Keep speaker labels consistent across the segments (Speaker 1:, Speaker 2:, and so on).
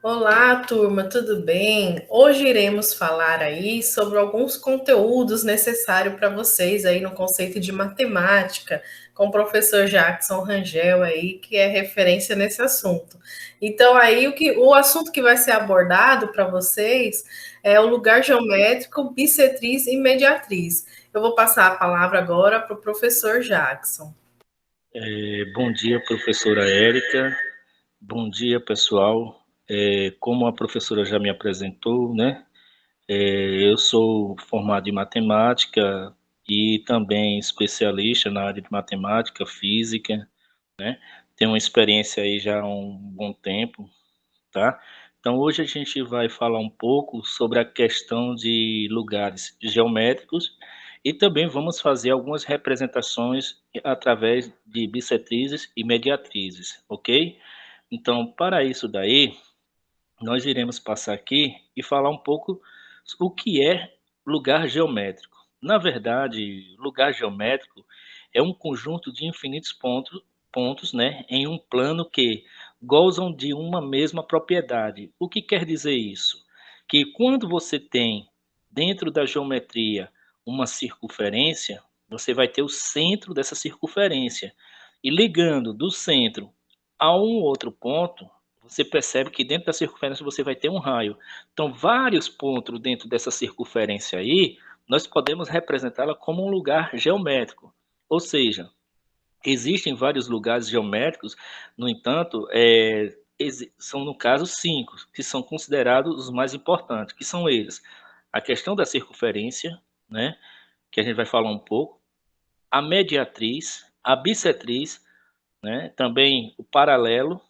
Speaker 1: Olá, turma, tudo bem? Hoje iremos falar aí sobre alguns conteúdos necessários para vocês aí no conceito de matemática, com o professor Jackson Rangel aí, que é referência nesse assunto. Então aí o assunto que vai ser abordado para vocês é o lugar geométrico, bissetriz e mediatriz. Eu vou passar a palavra agora para o professor Jackson.
Speaker 2: Bom dia, professora Érica. Bom dia, pessoal. Como a professora já me apresentou, né? Eu sou formado em matemática e também especialista na área de matemática, física, né? Tenho uma experiência aí já há um bom tempo, tá? Então, hoje a gente vai falar um pouco sobre a questão de lugares geométricos e também vamos fazer algumas representações através de bissetrizes e mediatrizes, ok? Então, para isso daí, nós iremos passar aqui e falar um pouco o que é lugar geométrico. Na verdade, lugar geométrico é um conjunto de infinitos pontos, né, em um plano que gozam de uma mesma propriedade. O que quer dizer isso? Que quando você tem dentro da geometria uma circunferência, você vai ter o centro dessa circunferência. E ligando do centro a um outro ponto, você percebe que dentro da circunferência você vai ter um raio. Então, vários pontos dentro dessa circunferência aí, nós podemos representá-la como um lugar geométrico. Ou seja, existem vários lugares geométricos, no entanto, são no caso 5, que são considerados os mais importantes, que são eles: a questão da circunferência, né, que a gente vai falar um pouco, a mediatriz, a bissetriz, né, também o paralelo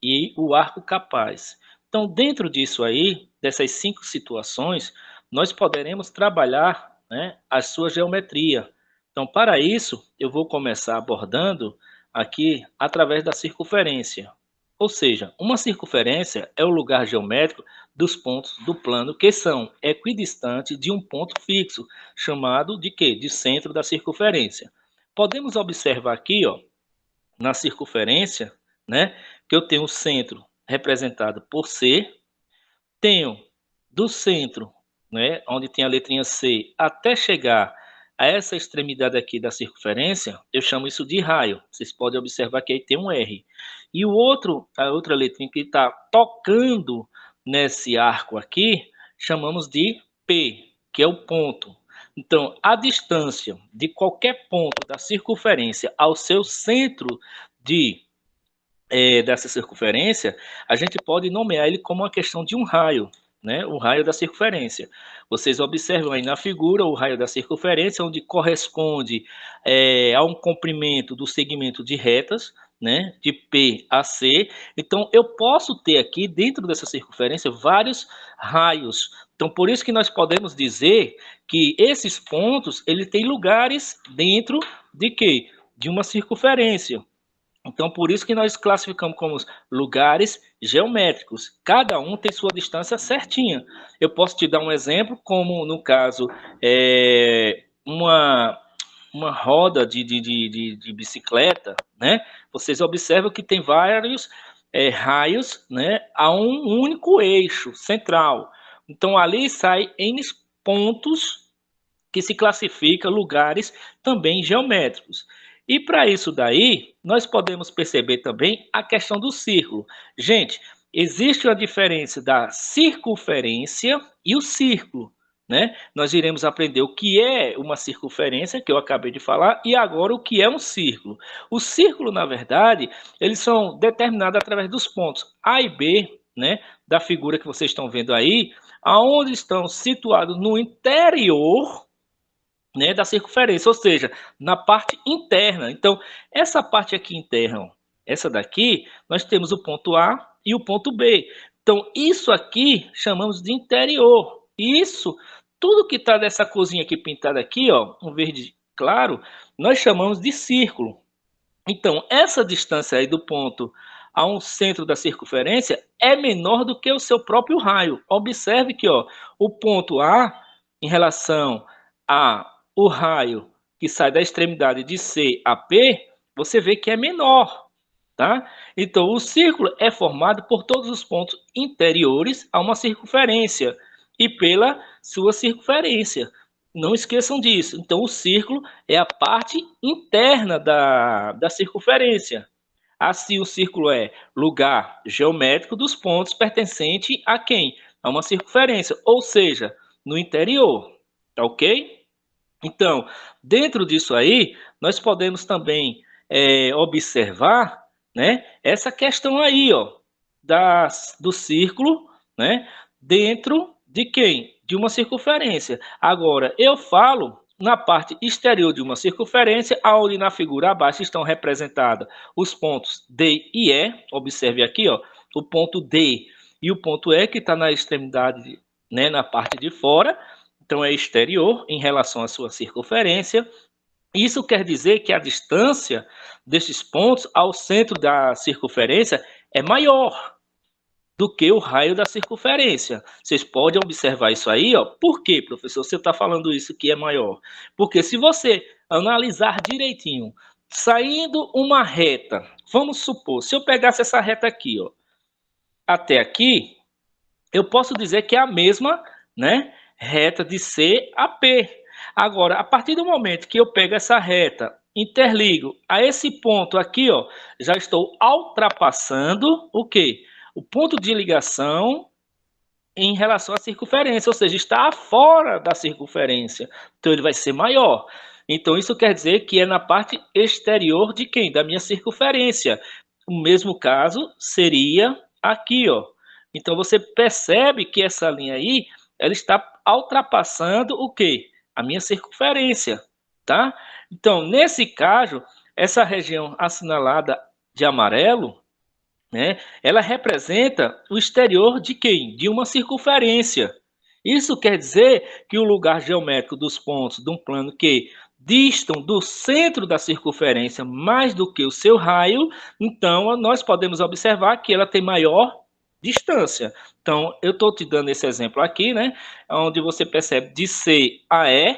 Speaker 2: e o arco capaz. Então, dentro disso aí, dessas 5 situações, nós poderemos trabalhar, né, a sua geometria. Então, para isso, eu vou começar abordando aqui através da circunferência. Ou seja, uma circunferência é o lugar geométrico dos pontos do plano que são equidistantes de um ponto fixo, chamado de quê? De centro da circunferência. Podemos observar aqui, ó, na circunferência, né, que eu tenho o centro representado por C, tenho do centro, né, onde tem a letrinha C, até chegar a essa extremidade aqui da circunferência, eu chamo isso de raio. Vocês podem observar que aí tem um R. E a outra letrinha que está tocando nesse arco aqui, chamamos de P, que é o ponto. Então, a distância de qualquer ponto da circunferência ao seu centro dessa circunferência, a gente pode nomear ele como uma questão de um raio, né? O raio da circunferência. Vocês observam aí na figura o raio da circunferência, onde corresponde a um comprimento do segmento de retas, né? De P a C. Então, eu posso ter aqui, dentro dessa circunferência, vários raios. Então, por isso que nós podemos dizer que esses pontos, ele tem lugares dentro de quê? De uma circunferência. Então, por isso que nós classificamos como lugares geométricos. Cada um tem sua distância certinha. Eu posso te dar um exemplo, como no caso, uma roda de bicicleta, né? Vocês observam que tem vários raios, né, a um único eixo central. Então, ali sai N pontos que se classifica lugares também geométricos. E para isso daí, nós podemos perceber também a questão do círculo. Gente, existe a diferença da circunferência e o círculo, né? Nós iremos aprender o que é uma circunferência, que eu acabei de falar, e agora o que é um círculo. O círculo, na verdade, eles são determinados através dos pontos A e B, né, da figura que vocês estão vendo aí, aonde estão situados no interior, né, da circunferência, ou seja, na parte interna. Então, essa parte aqui interna, essa daqui, nós temos o ponto A e o ponto B. Então, isso aqui chamamos de interior. Isso, tudo que está dessa corzinha aqui pintada aqui, ó, um verde claro, nós chamamos de círculo. Então, essa distância aí do ponto a um centro da circunferência é menor do que o seu próprio raio. Observe que, ó, o ponto A, em relação a o raio que sai da extremidade de C a P, você vê que é menor. tá? Então, o círculo é formado por todos os pontos interiores a uma circunferência e pela sua circunferência. Não esqueçam disso. Então, o círculo é a parte interna da circunferência. Assim, o círculo é lugar geométrico dos pontos pertencente a quem? A uma circunferência, ou seja, no interior, tá ok? Então, dentro disso aí, nós podemos também observar, né, essa questão aí, ó, do círculo, né, dentro de quem? De uma circunferência. Agora, eu falo na parte exterior de uma circunferência, onde na figura abaixo estão representados os pontos D e E. Observe aqui, ó, o ponto D e o ponto E, que está na extremidade, né, na parte de fora. Então, é exterior em relação à sua circunferência. Isso quer dizer que a distância desses pontos ao centro da circunferência é maior do que o raio da circunferência. Vocês podem observar isso aí, ó. Por quê, professor? Você está falando isso que é maior? Porque se você analisar direitinho, saindo uma reta, vamos supor, se eu pegasse essa reta aqui, ó, até aqui, eu posso dizer que é a mesma, né, reta de C a P. Agora, a partir do momento que eu pego essa reta, interligo a esse ponto aqui, ó, já estou ultrapassando o quê? O ponto de ligação em relação à circunferência, ou seja, está fora da circunferência. Então, ele vai ser maior. Então, isso quer dizer que é na parte exterior de quem? Da minha circunferência. O mesmo caso seria aqui, ó. Então, você percebe que essa linha aí, ela está ultrapassando o quê? A minha circunferência, tá? Então, nesse caso, essa região assinalada de amarelo, né, ela representa o exterior de quem? De uma circunferência. Isso quer dizer que o lugar geométrico dos pontos de um plano que distam do centro da circunferência mais do que o seu raio, então nós podemos observar que ela tem maior distância. Então, eu estou te dando esse exemplo aqui, né, onde você percebe de C a E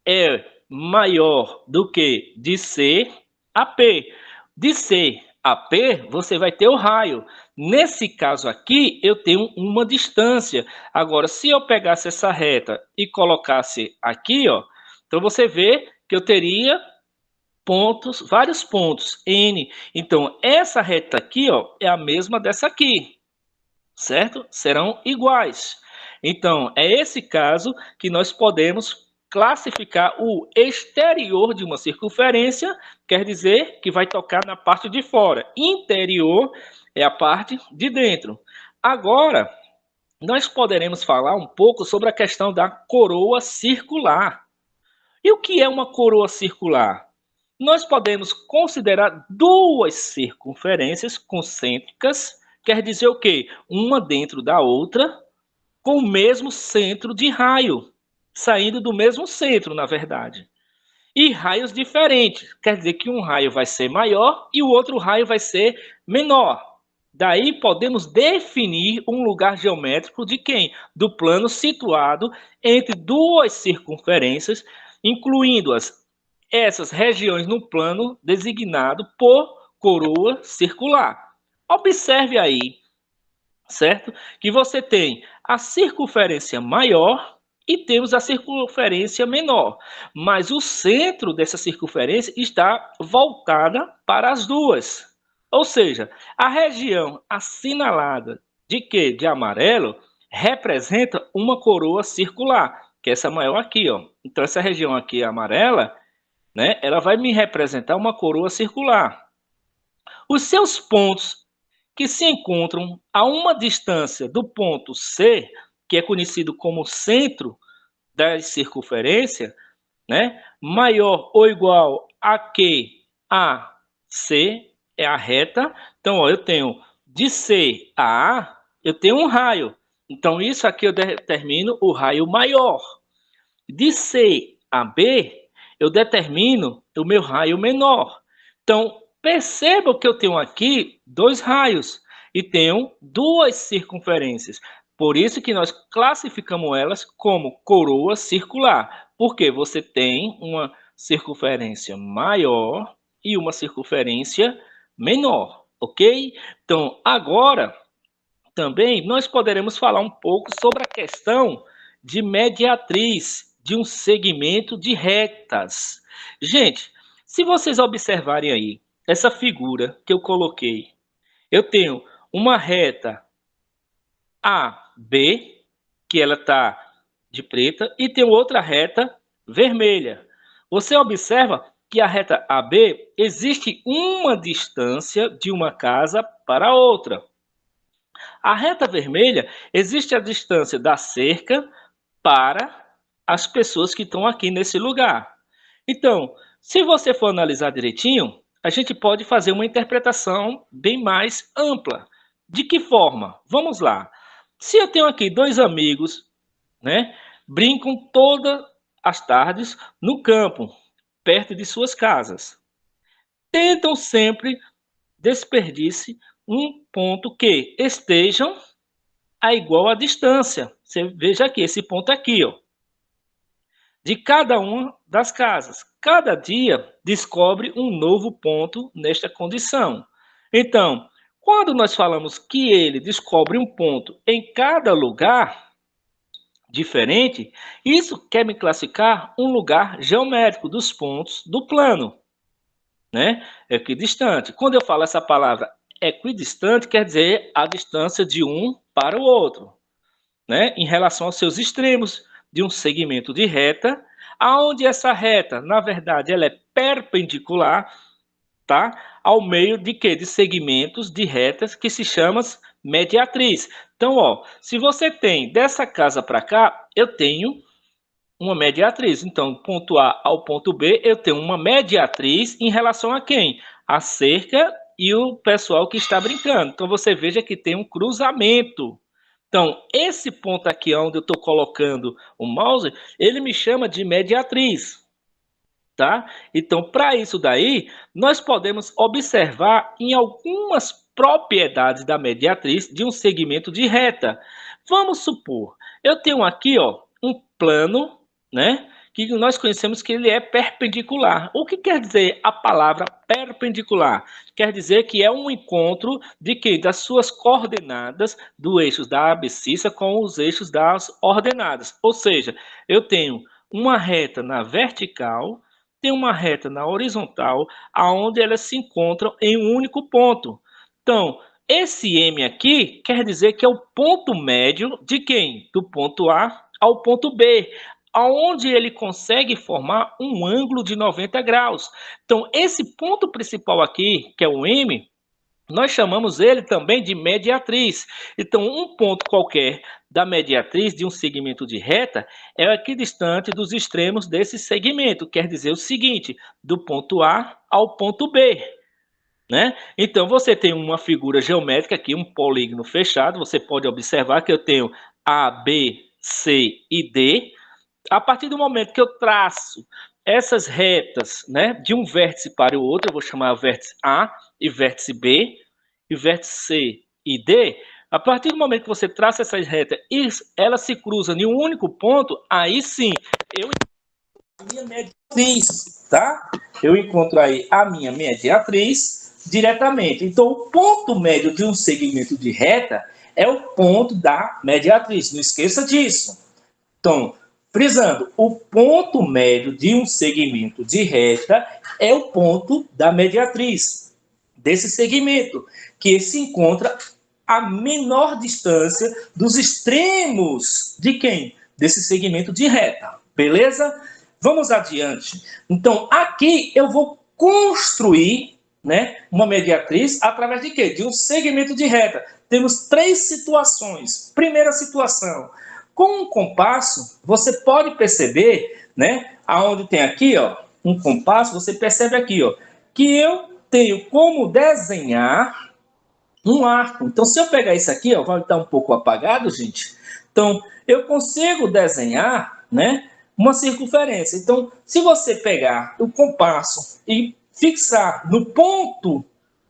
Speaker 2: é maior do que de C a P. De C a P, você vai ter o raio. Nesse caso aqui, eu tenho uma distância. Agora, se eu pegasse essa reta e colocasse aqui, ó, então você vê que eu teria pontos, vários pontos, N. Então, essa reta aqui, ó, é a mesma dessa aqui, certo? Serão iguais. Então, é esse caso que nós podemos classificar o exterior de uma circunferência, quer dizer que vai tocar na parte de fora. Interior é a parte de dentro. Agora, nós poderemos falar um pouco sobre a questão da coroa circular. E o que é uma coroa circular? Nós podemos considerar duas circunferências concêntricas, quer dizer o quê? Uma dentro da outra, com o mesmo centro de raio, saindo do mesmo centro, na verdade. E raios diferentes, quer dizer que um raio vai ser maior e o outro raio vai ser menor. Daí podemos definir um lugar geométrico de quem? Do plano situado entre duas circunferências, incluindo-as essas regiões no plano designado por coroa circular. Observe aí, certo? Que você tem a circunferência maior e temos a circunferência menor, mas o centro dessa circunferência está voltada para as duas. Ou seja, a região assinalada de quê? De amarelo representa uma coroa circular, que é essa maior aqui, ó. Então essa região aqui amarela, né, ela vai me representar uma coroa circular. Os seus pontos que se encontram a uma distância do ponto C, que é conhecido como centro da circunferência, né, maior ou igual a que a C é a reta. Então, ó, eu tenho de C a A, eu tenho um raio. Então, isso aqui eu determino o raio maior. De C a B, eu determino o meu raio menor. Então, perceba que eu tenho aqui dois raios e tenho duas circunferências. Por isso que nós classificamos elas como coroa circular, porque você tem uma circunferência maior e uma circunferência menor. ok? Então, agora, também, nós poderemos falar um pouco sobre a questão de mediatriz de um segmento de retas. Gente, se vocês observarem aí, essa figura que eu coloquei, eu tenho uma reta AB, que ela está de preta, e tem outra reta vermelha. Você observa que a reta AB existe uma distância de uma casa para outra. A reta vermelha existe a distância da cerca para as pessoas que estão aqui nesse lugar. Então, se você for analisar direitinho, a gente pode fazer uma interpretação bem mais ampla. De que forma? Vamos lá. Se eu tenho aqui dois amigos, né, brincam todas as tardes no campo, perto de suas casas. Tentam sempre desperdice um ponto que estejam a igual a distância. Você veja aqui, esse ponto aqui, ó, de cada uma das casas. Cada dia descobre um novo ponto nesta condição. Então, quando nós falamos que ele descobre um ponto em cada lugar diferente, isso quer me classificar um lugar geométrico dos pontos do plano, né? Equidistante. Quando eu falo essa palavra equidistante, quer dizer a distância de um para o outro, né? Em relação aos seus extremos de um segmento de reta, aonde essa reta, na verdade, ela é perpendicular, tá? Ao meio de quê? De segmentos de retas que se chamam mediatriz. Então, ó, se você tem dessa casa para cá, eu tenho uma mediatriz. Então, do ponto A ao ponto B, eu tenho uma mediatriz em relação a quem? A cerca e o pessoal que está brincando. Então, você veja que tem um cruzamento. Então, esse ponto aqui onde eu estou colocando o mouse, ele me chama de mediatriz, tá? Então, para isso daí, nós podemos observar em algumas propriedades da mediatriz de um segmento de reta. Vamos supor, eu tenho aqui, ó, um plano, né? Que nós conhecemos que ele é perpendicular. O que quer dizer a palavra perpendicular? Quer dizer que é um encontro de que das suas coordenadas do eixo da abscissa com os eixos das ordenadas. Ou seja, eu tenho uma reta na vertical, tem uma reta na horizontal, aonde elas se encontram em um único ponto. Então, esse M aqui quer dizer que é o ponto médio de quem? Do ponto A ao ponto B, aonde ele consegue formar um ângulo de 90 graus. Então, esse ponto principal aqui, que é o M, nós chamamos ele também de mediatriz. Então, um ponto qualquer da mediatriz de um segmento de reta é equidistante dos extremos desse segmento. Quer dizer o seguinte, do ponto A ao ponto B, né? Então, você tem uma figura geométrica aqui, um polígono fechado. Você pode observar que eu tenho A, B, C e D. A partir do momento que eu traço essas retas, né, de um vértice para o outro, eu vou chamar vértice A e vértice B, e vértice C e D, a partir do momento que você traça essas retas e elas se cruzam em um único ponto, aí sim, eu encontro a minha mediatriz, tá? Eu encontro aí a minha mediatriz diretamente. Então, o ponto médio de um segmento de reta é o ponto da mediatriz. Não esqueça disso. Então, frisando, o ponto médio de um segmento de reta é o ponto da mediatriz desse segmento, que se encontra a menor distância dos extremos de quem? Desse segmento de reta, beleza? Vamos adiante. Então, aqui eu vou construir, né, uma mediatriz através de quê? De um segmento de reta. Temos três situações. Primeira situação, com um compasso, você pode perceber, né, aonde tem aqui, ó, um compasso, você percebe aqui, ó, que eu tenho como desenhar um arco. Então, se eu pegar isso aqui, ó, vai estar um pouco apagado, gente. Então, eu consigo desenhar, né, uma circunferência. Então, se você pegar o compasso e fixar no ponto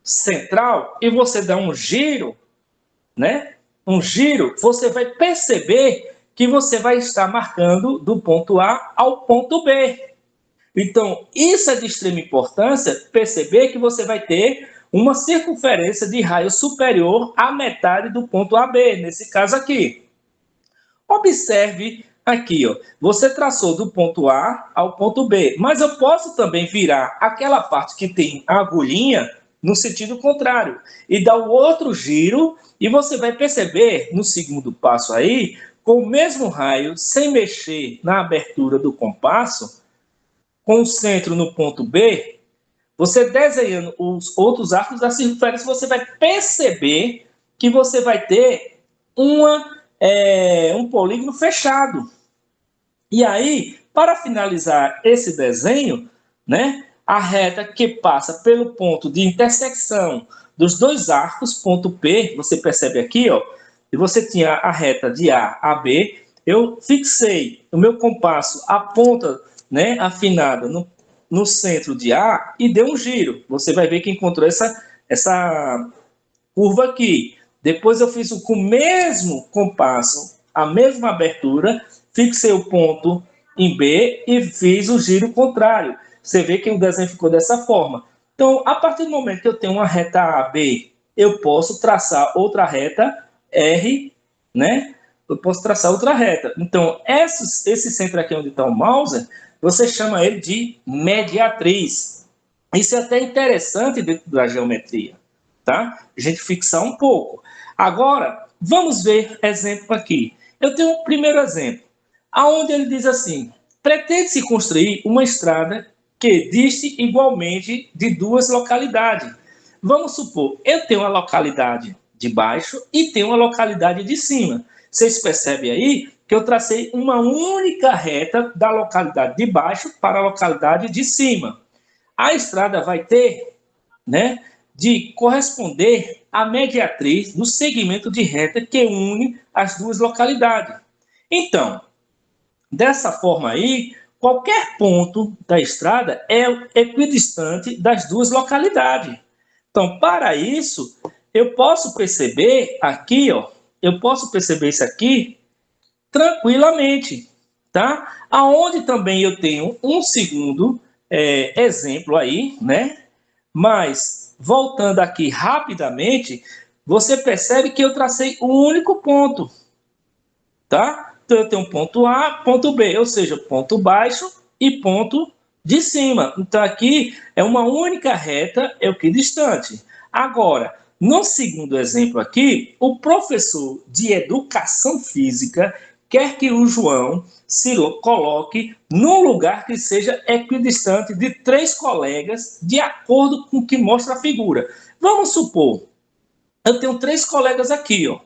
Speaker 2: central e você dar um giro, né, um giro, você vai perceber que você vai estar marcando do ponto A ao ponto B. Então, isso é de extrema importância, perceber que você vai ter uma circunferência de raio superior à metade do ponto AB, nesse caso aqui. Observe aqui, ó, você traçou do ponto A ao ponto B, mas eu posso também virar aquela parte que tem a agulhinha no sentido contrário e dar o outro giro, e você vai perceber no segundo passo aí, com o mesmo raio, sem mexer na abertura do compasso, com o centro no ponto B, você desenhando os outros arcos da circunferência, você vai perceber que você vai ter um polígono fechado. E aí, para finalizar esse desenho, né, a reta que passa pelo ponto de intersecção dos dois arcos, ponto P, você percebe aqui, ó, e você tinha a reta de A a B, eu fixei o meu compasso, a ponta, né, afinada no centro de A e deu um giro. Você vai ver que encontrou essa curva aqui. Depois eu fiz com o mesmo compasso, a mesma abertura, fixei o ponto em B e fiz o giro contrário. Você vê que o desenho ficou dessa forma. Então, a partir do momento que eu tenho uma reta AB, eu posso traçar outra reta R, né? Eu posso traçar outra reta. Então, esse centro aqui onde está o mouse, você chama ele de mediatriz. Isso é até interessante dentro da geometria, tá? A gente fixar um pouco. Agora, vamos ver exemplo aqui. Eu tenho um primeiro exemplo, aonde ele diz assim: pretende-se construir uma estrada que diste igualmente de duas localidades. Vamos supor, eu tenho uma localidade de baixo e tenho uma localidade de cima. Vocês percebem aí que eu tracei uma única reta da localidade de baixo para a localidade de cima. A estrada vai ter, né, de corresponder à mediatriz do segmento de reta que une as duas localidades. Então, dessa forma aí, qualquer ponto da estrada é equidistante das duas localidades. Então, para isso, eu posso perceber aqui, ó, eu posso perceber isso aqui tranquilamente, tá? Aonde também eu tenho um segundo exemplo aí, né? Mas, voltando aqui rapidamente, você percebe que eu tracei um único ponto, tá? Então, eu tenho ponto A, ponto B, ou seja, ponto baixo e ponto de cima. Então, aqui é uma única reta equidistante. Agora, no segundo exemplo aqui, o professor de educação física quer que o João se coloque num lugar que seja equidistante de 3 colegas, de acordo com o que mostra a figura. Vamos supor, eu tenho 3 colegas aqui, ó,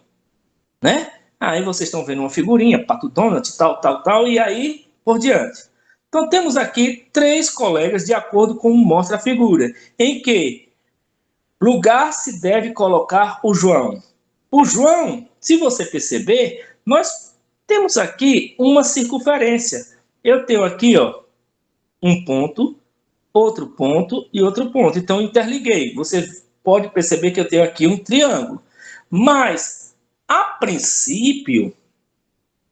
Speaker 2: né? Aí vocês estão vendo uma figurinha, Pato Donald, tal, e aí por diante. Então, temos aqui 3 colegas de acordo com mostra a figura, em que lugar se deve colocar o João. O João, se você perceber, nós temos aqui uma circunferência. Eu tenho aqui, ó, um ponto, outro ponto e outro ponto. Então, interliguei. Você pode perceber que eu tenho aqui um triângulo. Mas, a princípio,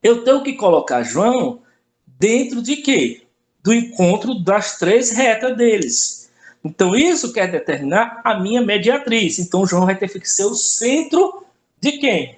Speaker 2: eu tenho que colocar João dentro de quê? Do encontro das 3 retas deles. Então, isso quer determinar a minha mediatriz. Então, João vai ter que ser o centro de quem?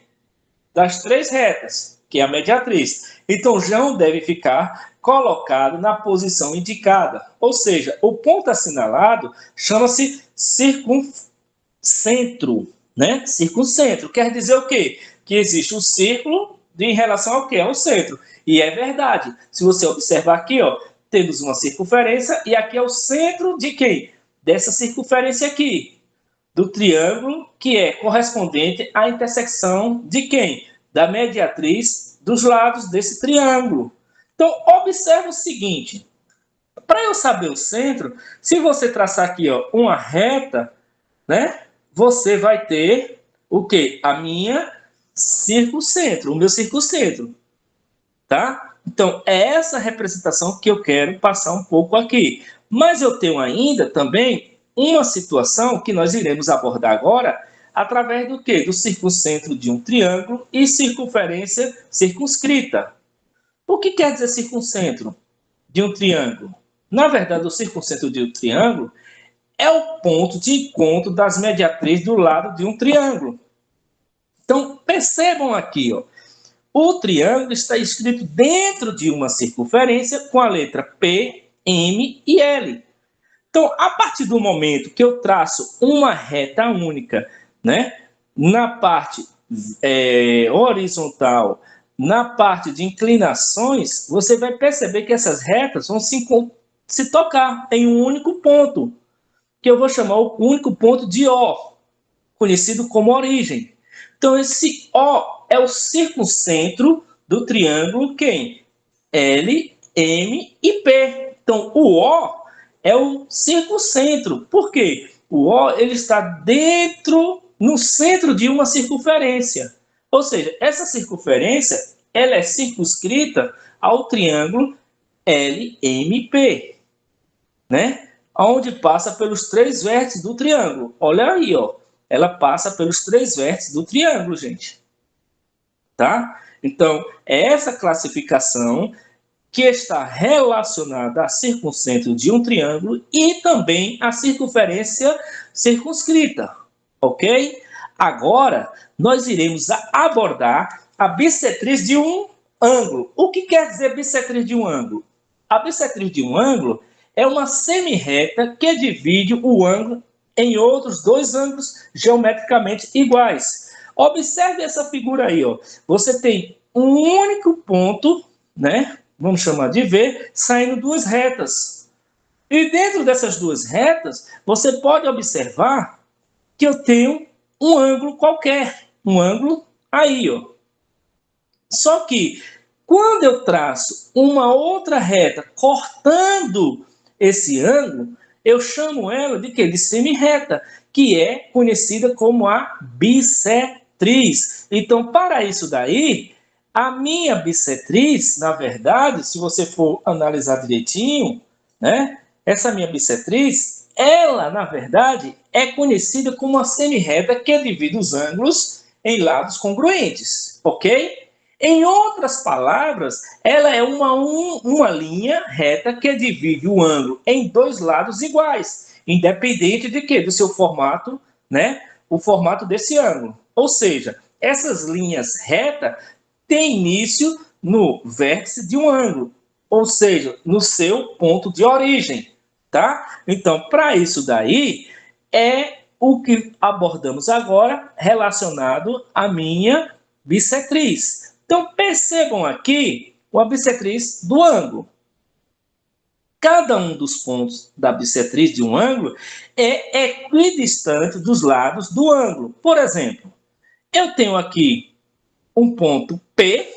Speaker 2: Das 3 retas, que é a mediatriz. Então, João deve ficar colocado na posição indicada. Ou seja, o ponto assinalado chama-se circuncentro, né? Circuncentro. Quer dizer o quê? Que existe um círculo em relação ao quê? Ao centro. E é verdade. Se você observar aqui, ó, temos uma circunferência e aqui é o centro de quem? Dessa circunferência aqui, do triângulo, que é correspondente à intersecção de quem? Da mediatriz dos lados desse triângulo. Então, observe o seguinte, para eu saber o centro, se você traçar aqui, ó, uma reta, né, você vai ter o quê? A minha circuncentro, o meu circuncentro, tá? Então, é essa representação que eu quero passar um pouco aqui. Mas eu tenho ainda também uma situação que nós iremos abordar agora através do quê? Do circuncentro de um triângulo e circunferência circunscrita. O que quer dizer circuncentro de um triângulo? Na verdade, o circuncentro de um triângulo
Speaker 3: é o ponto de encontro das mediatrizes do lado de um triângulo. Então, percebam aqui, ó, o triângulo está escrito dentro de uma circunferência com a letra P, M e L. Então, a partir do momento que eu traço uma reta única, né, na parte horizontal, na parte de inclinações, você vai perceber que essas retas vão se tocar em um único ponto, que eu vou chamar o único ponto de O, conhecido como origem. Então, esse O é o circuncentro do triângulo quem? L, M e P. Então, o O é o circuncentro. Por quê? O O ele está no centro de uma circunferência. Ou seja, essa circunferência ela é circunscrita ao triângulo LMP, né? Onde passa pelos 3 vértices do triângulo. Olha aí, ó. Ela passa pelos 3 vértices do triângulo, gente. Tá? Então, é essa classificação que está relacionada a circuncentro de um triângulo e também a circunferência circunscrita, ok? Agora, nós iremos abordar a bissetriz de um ângulo. O que quer dizer bissetriz de um ângulo? A bissetriz de um ângulo é uma semirreta que divide o ângulo em outros 2 ângulos geometricamente iguais. Observe essa figura aí, ó. Você tem um único ponto, né? Vamos chamar de V, saindo 2 retas. E dentro dessas 2 retas, você pode observar que eu tenho um ângulo qualquer. Um ângulo aí, ó. Só que, quando eu traço uma outra reta cortando esse ângulo, eu chamo ela de quê? De semirreta, que é conhecida como a bissetriz. Então, para isso daí, a minha bissetriz, na verdade, se você for analisar direitinho, né? Essa minha bissetriz, ela, na verdade, é conhecida como uma semirreta que divide os ângulos em lados congruentes, ok? Em outras palavras, ela é uma linha reta que divide o ângulo em 2 lados iguais, independente de quê? Do seu formato, né? O formato desse ângulo. Ou seja, essas linhas retas têm início no vértice de um ângulo, ou seja, no seu ponto de origem, tá? Então, para isso daí, é o que abordamos agora relacionado à minha bissetriz. Então, percebam aqui a bissetriz do ângulo. Cada um dos pontos da bissetriz de um ângulo é equidistante dos lados do ângulo. Por exemplo, eu tenho aqui um ponto P,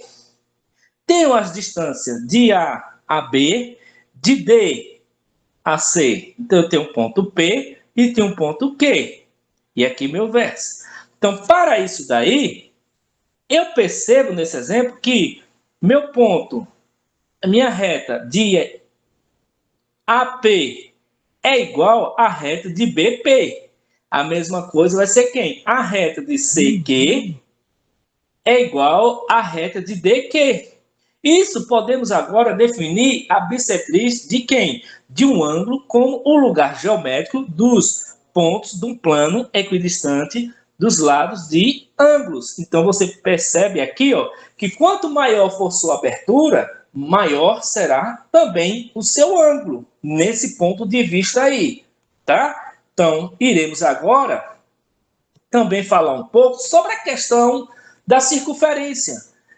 Speaker 3: tenho as distâncias de A a B, de D a C. Então, eu tenho um ponto P e tenho um ponto Q. E aqui meu vértice. Então, para isso daí, eu percebo nesse exemplo que meu ponto, a minha reta de AP é igual à reta de BP. A mesma coisa vai ser quem? A reta de CQ é igual à reta de DQ. Isso podemos agora definir a bissetriz de quem? De um ângulo como o lugar geométrico dos pontos de um plano equidistante dos lados de ângulos. Então, você percebe aqui, ó, que quanto maior for sua abertura, maior será também o seu ângulo, nesse ponto de vista aí, tá? Então, iremos agora também falar um pouco sobre a questão da circunferência.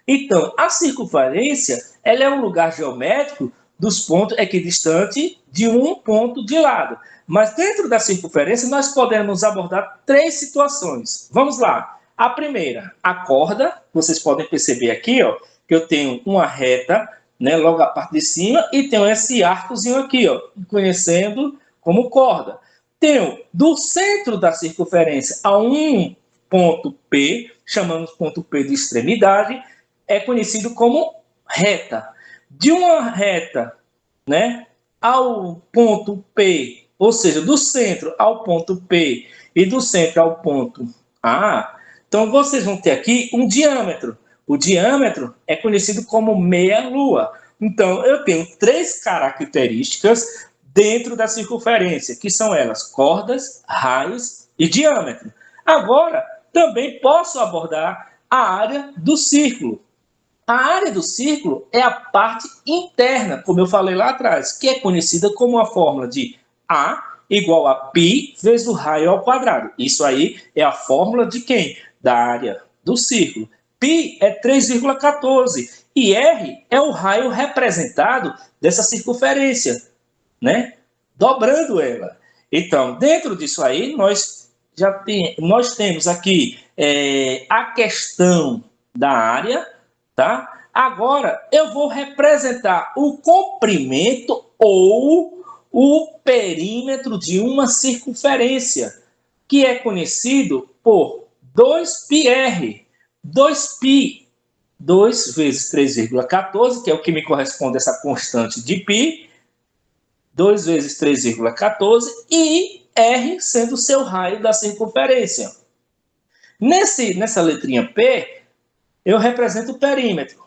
Speaker 3: Então, a circunferência, ela é um lugar geométrico dos pontos equidistantes de um ponto de lado. Mas dentro da circunferência, nós podemos abordar 3 situações. Vamos lá. A primeira, a corda. Vocês podem perceber aqui, ó, que eu tenho uma reta, né, logo a parte de cima, e tenho esse arcozinho aqui, ó, conhecendo como corda. Tenho do centro da circunferência a um ponto P, chamamos ponto P de extremidade, é conhecido como reta. De uma reta, né, ao ponto P, ou seja, do centro ao ponto P e do centro ao ponto A, então vocês vão ter aqui um diâmetro. O diâmetro é conhecido como meia-lua. Então, eu tenho 3 características dentro da circunferência, que são elas cordas, raios e diâmetro. Agora, também posso abordar a área do círculo. A área do círculo é a parte interna, como eu falei lá atrás, que é conhecida como a fórmula de A igual a π vezes o raio ao quadrado. Isso aí é a fórmula de quem? Da área do círculo. Π é 3,14 e R é o raio representado dessa circunferência, né? Dobrando ela. Então, dentro disso aí, nós temos aqui a questão da área, tá? Agora, eu vou representar o comprimento ou o perímetro de uma circunferência, que é conhecido por 2πr. 2π, 2 vezes 3,14, que é o que me corresponde a essa constante de π, 2 vezes 3,14, e R sendo o seu raio da circunferência. Nessa letrinha P, eu represento o perímetro.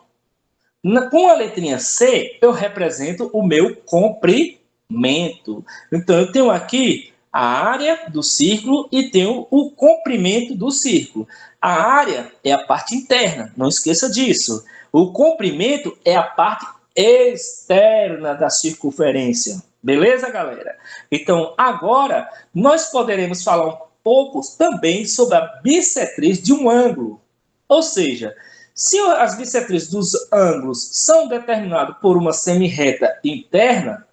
Speaker 3: Com a letrinha C, eu represento o meu comprimento. Então, eu tenho aqui a área do círculo e tenho o comprimento do círculo. A área é a parte interna, não esqueça disso. O comprimento é a parte externa da circunferência. Beleza, galera? Então, agora, nós poderemos falar um pouco também sobre a bissetriz de um ângulo. Ou seja, se as bissetrizes dos ângulos são determinadas por uma semirreta interna,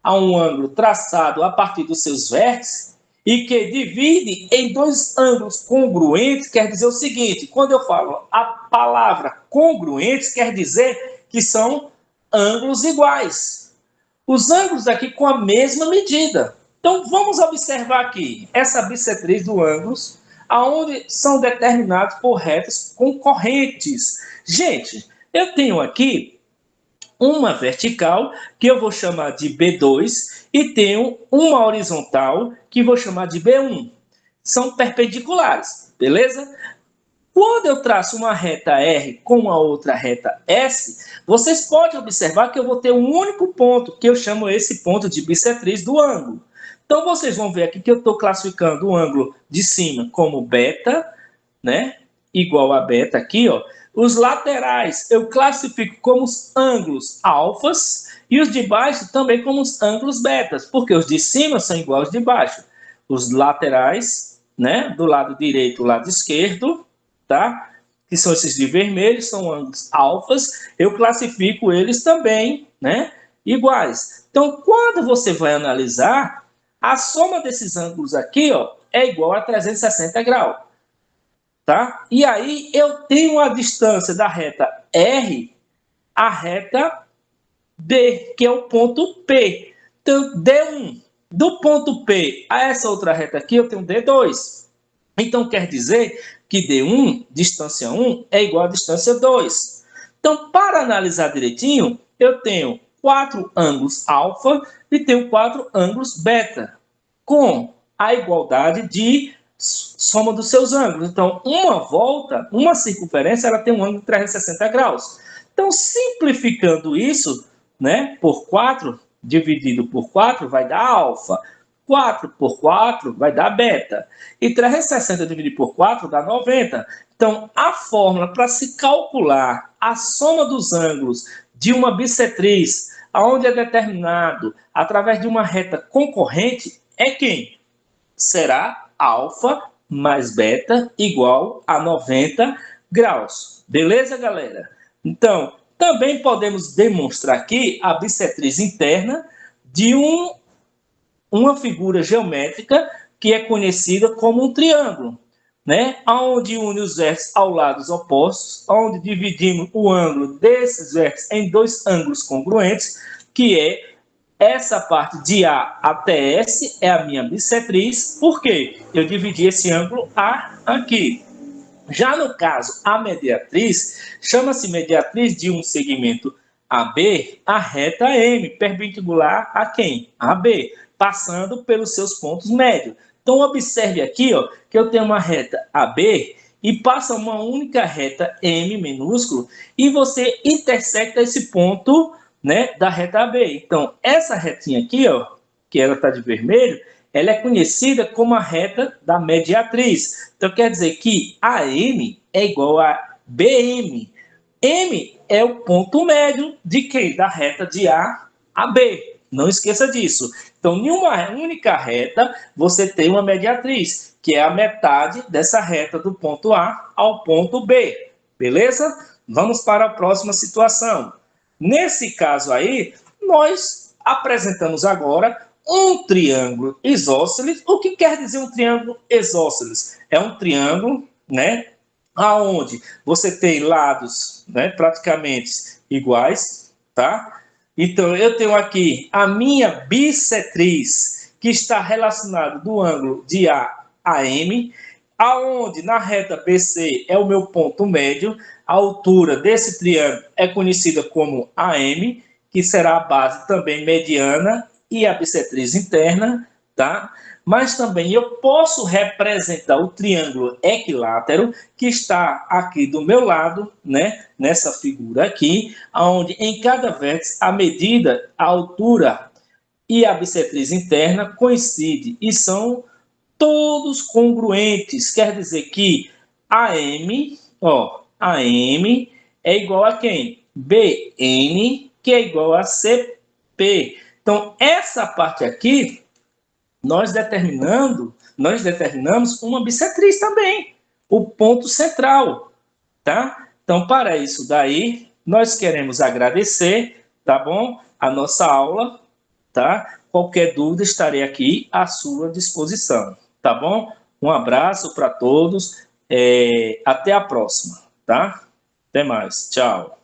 Speaker 3: a um ângulo traçado a partir dos seus vértices, e que divide em dois ângulos congruentes, quer dizer o seguinte, quando eu falo a palavra congruentes, quer dizer que são ângulos iguais. Os ângulos aqui com a mesma medida. Então, vamos observar aqui essa bissetriz do ângulos, aonde são determinados por retas concorrentes. Gente, eu tenho aqui uma vertical, que eu vou chamar de B2, e tenho uma horizontal, que vou chamar de B1. São perpendiculares, beleza? Quando eu traço uma reta R com a outra reta S, vocês podem observar que eu vou ter um único ponto, que eu chamo esse ponto de bissetriz do ângulo. Então, vocês vão ver aqui que eu estou classificando o ângulo de cima como beta, né? Igual a beta aqui, ó. Os laterais eu classifico como os ângulos alfas e os de baixo também como os ângulos betas, porque os de cima são iguais aos de baixo. Os laterais, né, do lado direito e do lado esquerdo, tá? Que são esses de vermelho, são ângulos alfas, eu classifico eles também, né, iguais. Então, quando você vai analisar, a soma desses ângulos aqui, ó, é igual a 360 graus. Tá? E aí eu tenho a distância da reta R à reta D, que é o ponto P. Então, D1. Do ponto P a essa outra reta aqui, eu tenho D2. Então, quer dizer que D1, distância 1, é igual a distância 2. Então, para analisar direitinho, eu tenho 4 ângulos alfa e tenho 4 ângulos beta, com a igualdade de soma dos seus ângulos. Então, uma volta, uma circunferência, ela tem um ângulo de 360 graus. Então, simplificando isso, né, por 4, dividido por 4, vai dar alfa. 4 por 4 vai dar beta. E 360 dividido por 4 dá 90. Então, a fórmula para se calcular a soma dos ângulos de uma bissetriz, onde é determinado através de uma reta concorrente, é quem? Será alfa mais beta igual a 90 graus. Beleza, galera? Então, também podemos demonstrar aqui a bissetriz interna de uma figura geométrica que é conhecida como um triângulo, né? Onde une os vértices aos lados opostos, onde dividimos o ângulo desses vértices em dois ângulos congruentes, que é essa parte de A até S é a minha bissetriz, porque eu dividi esse ângulo A aqui. Já no caso, a mediatriz, chama-se mediatriz de um segmento AB, a reta M, perpendicular a quem? A B, passando pelos seus pontos médios. Então, observe aqui, ó, que eu tenho uma reta AB e passa uma única reta M minúsculo e você intersecta esse ponto, né, da reta AB. Então, essa retinha aqui, ó, que ela está de vermelho, ela é conhecida como a reta da mediatriz. Então, quer dizer que AM é igual a BM. M é o ponto médio de quem? Da reta de A a B. Não esqueça disso. Então, em uma única reta, você tem uma mediatriz, que é a metade dessa reta do ponto A ao ponto B. Beleza? Vamos para a próxima situação. Nesse caso aí, nós apresentamos agora um triângulo isósceles. O que quer dizer um triângulo isósceles? É um triângulo, né, aonde você tem lados, né, praticamente iguais, tá? Então, eu tenho aqui a minha bissetriz, que está relacionada do ângulo de A a M, aonde na reta BC é o meu ponto médio, a altura desse triângulo é conhecida como AM, que será a base também mediana e a bissetriz interna, tá? Mas também eu posso representar o triângulo equilátero, que está aqui do meu lado, né? Nessa figura aqui, onde em cada vértice a medida, a altura e a bissetriz interna coincidem e são todos congruentes. Quer dizer que AM, AM é igual a quem? BN, que é igual a CP. Então, essa parte aqui, nós determinamos uma bissetriz também, o ponto central, tá? Então, para isso daí, nós queremos agradecer, tá bom? A nossa aula, tá? Qualquer dúvida, estarei aqui à sua disposição, tá bom? Um abraço para todos, até a próxima, tá? Até mais, tchau.